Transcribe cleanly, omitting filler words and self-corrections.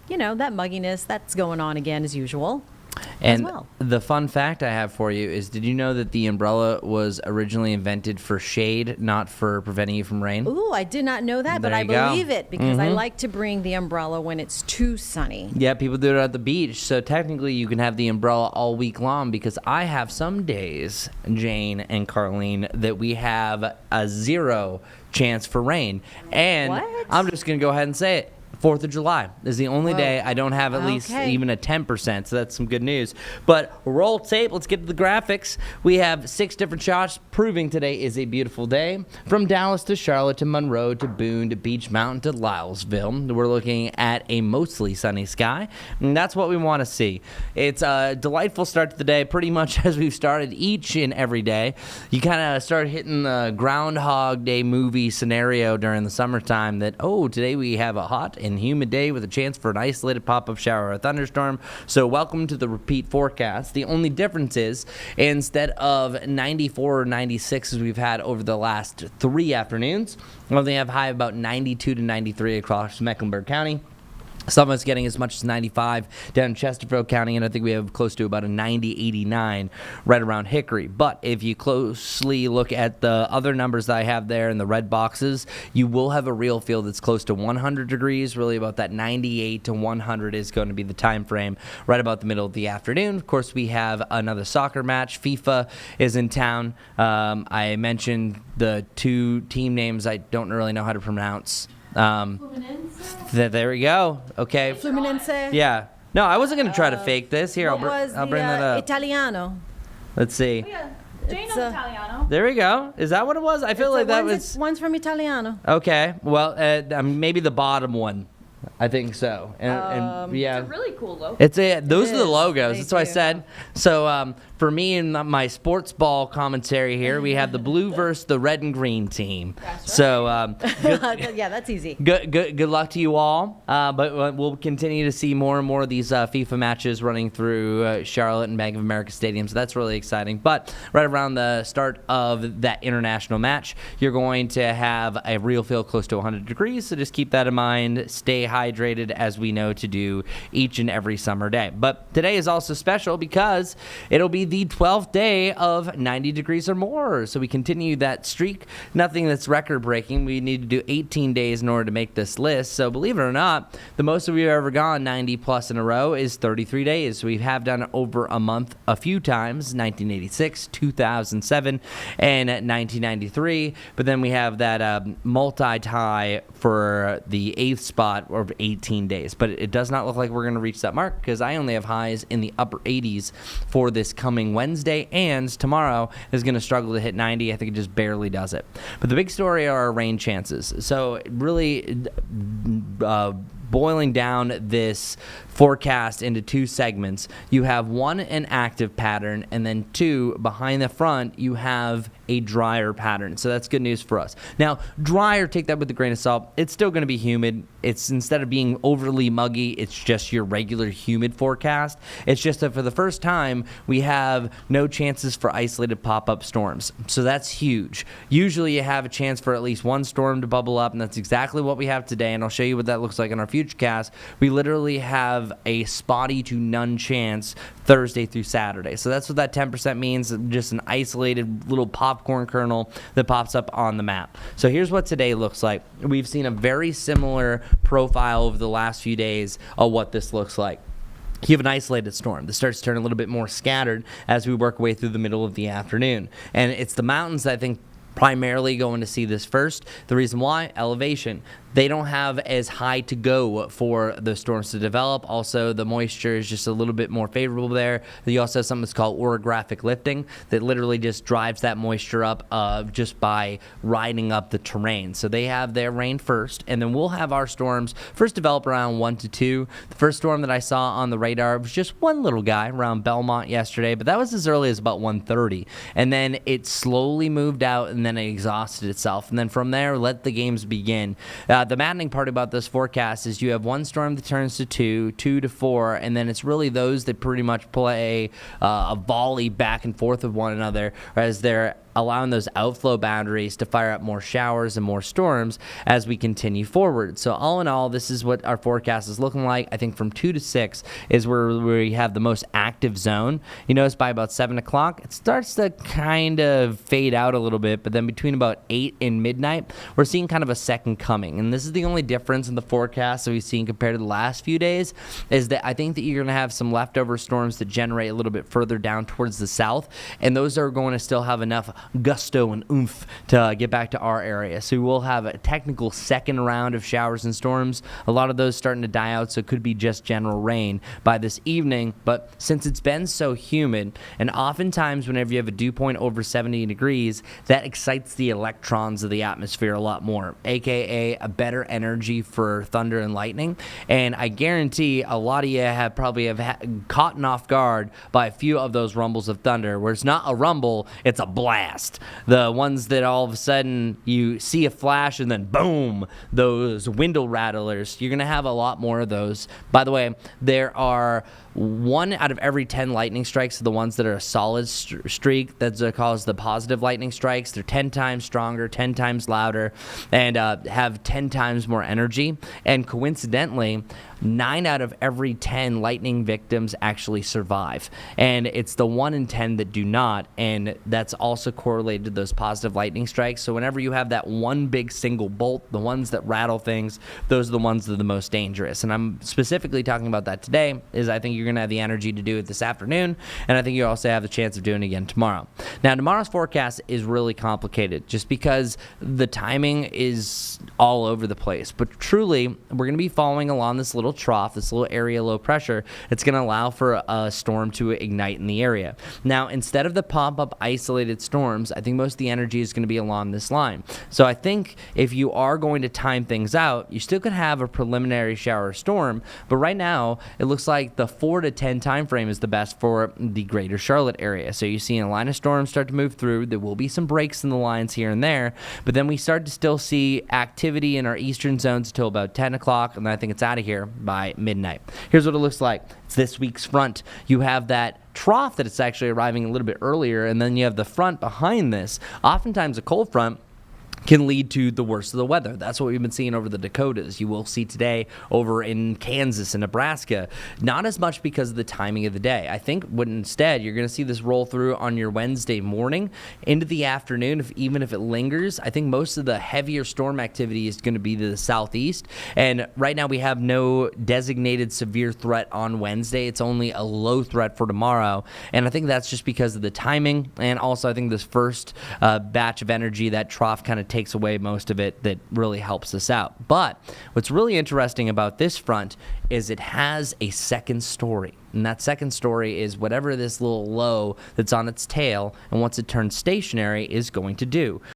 that mugginess that's going on again as usual. And well. the fun fact I have for you is, did you know that the umbrella was originally invented for shade, not for preventing you from rain? Ooh, I did not know that, but There I you go. believe it because I like to bring the umbrella when it's too sunny. Yeah, people do it at the beach. So technically you can have the umbrella all week long, because I have some days, Jane and Carlene, that we have a 0 chance for rain. And What? I'm just going to go ahead and say it. 4th of July is the only day I don't have at least even a 10%, so that's some good news. But roll tape, let's get to the graphics. We have 6 different shots proving today is a beautiful day. From Dallas to Charlotte to Monroe to Boone to Beach Mountain to Lylesville, we're looking at a mostly sunny sky, and that's what we want to see. It's a delightful start to the day, pretty much as we've started each and every day. You kind of start hitting the Groundhog Day movie scenario during the summertime that, today we have a hot and humid day with a chance for an isolated pop-up shower or a thunderstorm. So welcome to the repeat forecast. The only difference is, instead of 94 or 96 as we've had over the last 3 afternoons, we'll only have high about 92 to 93 across Mecklenburg County. Some of us getting as much as 95 down in Chesterfield County, and I think we have close to about a 90-89 right around Hickory. But if you closely look at the other numbers that I have there in the red boxes, you will have a real feel that's close to 100 degrees. Really about that 98 to 100 is going to be the time frame right about the middle of the afternoon. Of course, we have another soccer match. FIFA is in town. I mentioned the 2 team names I don't really know how to pronounce. There we go. Okay. Fluminense. Yeah. No, I wasn't going to try to fake this. Here, I'll bring that up. Italiano. Let's see. Oh, yeah. Jane knows Italiano. There we go. Is that what it was? I feel like that was... One's from Italiano. Okay. Well, maybe the bottom one. I think so. And yeah. It's a really cool logo. Those are the logos. That's what I do. said. So for me and my sports ball commentary here, we have the blue versus the red and green team. That's right. So Yeah, that's easy. Good luck to you all. But we'll continue to see more and more of these FIFA matches running through Charlotte and Bank of America Stadium. So that's really exciting. But right around the start of that international match, you're going to have a real feel close to 100 degrees. So just keep that in mind. Stay hydrated, as we know to do each and every summer day. But today is also special because it'll be the 12th day of 90 degrees or more. So we continue that streak. Nothing that's record breaking. We need to do 18 days in order to make this list. So believe it or not, the most we've ever gone 90 plus in a row is 33 days. So we have done it over a month a few times, 1986, 2007, and 1993. But then we have that multi-tie for the 8th spot of 18 days. But it does not look like we're going to reach that mark because I only have highs in the upper 80s for this coming Wednesday, and tomorrow is going to struggle to hit 90. I think it just barely does it. But the big story are our rain chances. So really boiling down this forecast into 2 segments, you have 1, an active pattern, and then 2, behind the front, you have a drier pattern. So that's good news for us. Now, drier, take that with a grain of salt. It's still going to be humid. It's, instead of being overly muggy, it's just your regular humid forecast. It's just that for the first time, we have no chances for isolated pop-up storms. So that's huge. Usually you have a chance for at least 1 storm to bubble up, and that's exactly what we have today, and I'll show you what that looks like in our futurecast. We literally have a spotty to none chance Thursday through Saturday. So that's what that 10% means, just an isolated little popcorn kernel that pops up on the map. So here's what today looks like. We've seen a very similar profile over the last few days of what this looks like. You have an isolated storm that starts to turn a little bit more scattered as we work our way through the middle of the afternoon. And it's the mountains that I think primarily going to see this first. The reason why? Elevation. They don't have as high to go for the storms to develop. Also, the moisture is just a little bit more favorable there. You also have something that's called orographic lifting that literally just drives that moisture up just by riding up the terrain. So they have their rain first, and then we'll have our storms first develop around 1 to 2. The first storm that I saw on the radar was just one little guy around Belmont yesterday, but that was as early as about 1:30. And then it slowly moved out, and then it exhausted itself. And then from there, let the games begin. The maddening part about this forecast is you have 1 storm that turns to 2, 2 to 4, and then it's really those that pretty much play a volley back and forth with one another as they're allowing those outflow boundaries to fire up more showers and more storms as we continue forward. So all in all, this is what our forecast is looking like. I think from 2 to 6 is where we have the most active zone. You notice by about 7 o'clock, it starts to kind of fade out a little bit, but then between about 8 and midnight, we're seeing kind of a second coming. And this is the only difference in the forecast that we've seen compared to the last few days, is that I think that you're going to have some leftover storms that generate a little bit further down towards the south, and those are going to still have enough gusto and oomph to get back to our area. So we will have a technical second round of showers and storms. A lot of those starting to die out, so it could be just general rain by this evening. But since it's been so humid, and oftentimes whenever you have a dew point over 70 degrees, that excites the electrons of the atmosphere a lot more, aka a better energy for thunder and lightning. And I guarantee a lot of you have probably caught off guard by a few of those rumbles of thunder, where it's not a rumble, it's a blast. The ones that all of a sudden you see a flash and then boom, those window rattlers, you're going to have a lot more of those. By the way, there are 1 out of every 10 lightning strikes are the ones that are a solid streak. That's called the positive lightning strikes. They're 10 times stronger, 10 times louder, and have 10 times more energy. And coincidentally, 9 out of every 10 lightning victims actually survive. And it's the 1 in 10 that do not, and that's also correlated to those positive lightning strikes. So whenever you have that one big single bolt, the ones that rattle things, those are the ones that are the most dangerous. And I'm specifically talking about that today, is I think you're going to have the energy to do it this afternoon, and I think you also have the chance of doing it again tomorrow. Now, tomorrow's forecast is really complicated just because the timing is all over the place. But truly, we're going to be following along this little trough, this little area low pressure. It's going to allow for a storm to ignite in the area. Now, instead of the pop-up isolated storms, I think most of the energy is going to be along this line. So I think if you are going to time things out, you still could have a preliminary shower storm, but right now it looks like the 4 to 10 time frame is the best for the greater Charlotte area. So you see a line of storms start to move through. There will be some breaks in the lines here and there, but then we start to still see activity in our eastern zones until about 10 o'clock, and then I think it's out of here by midnight. Here's what it looks like. It's this week's front. You have that trough that it's actually arriving a little bit earlier, and then you have the front behind this. Oftentimes a cold front can lead to the worst of the weather. That's what we've been seeing over the Dakotas. You will see today over in Kansas and Nebraska, not as much because of the timing of the day. I think what instead you're going to see this roll through on your Wednesday morning into the afternoon, even if it lingers. I think most of the heavier storm activity is going to be to the southeast, and right now we have no designated severe threat on Wednesday. It's only a low threat for tomorrow, and I think that's just because of the timing, and also I think this first batch of energy, that trough kind of takes away most of it, that really helps us out. But what's really interesting about this front is it has a second story. And that second story is whatever this little low that's on its tail, and once it turns stationary, is going to do.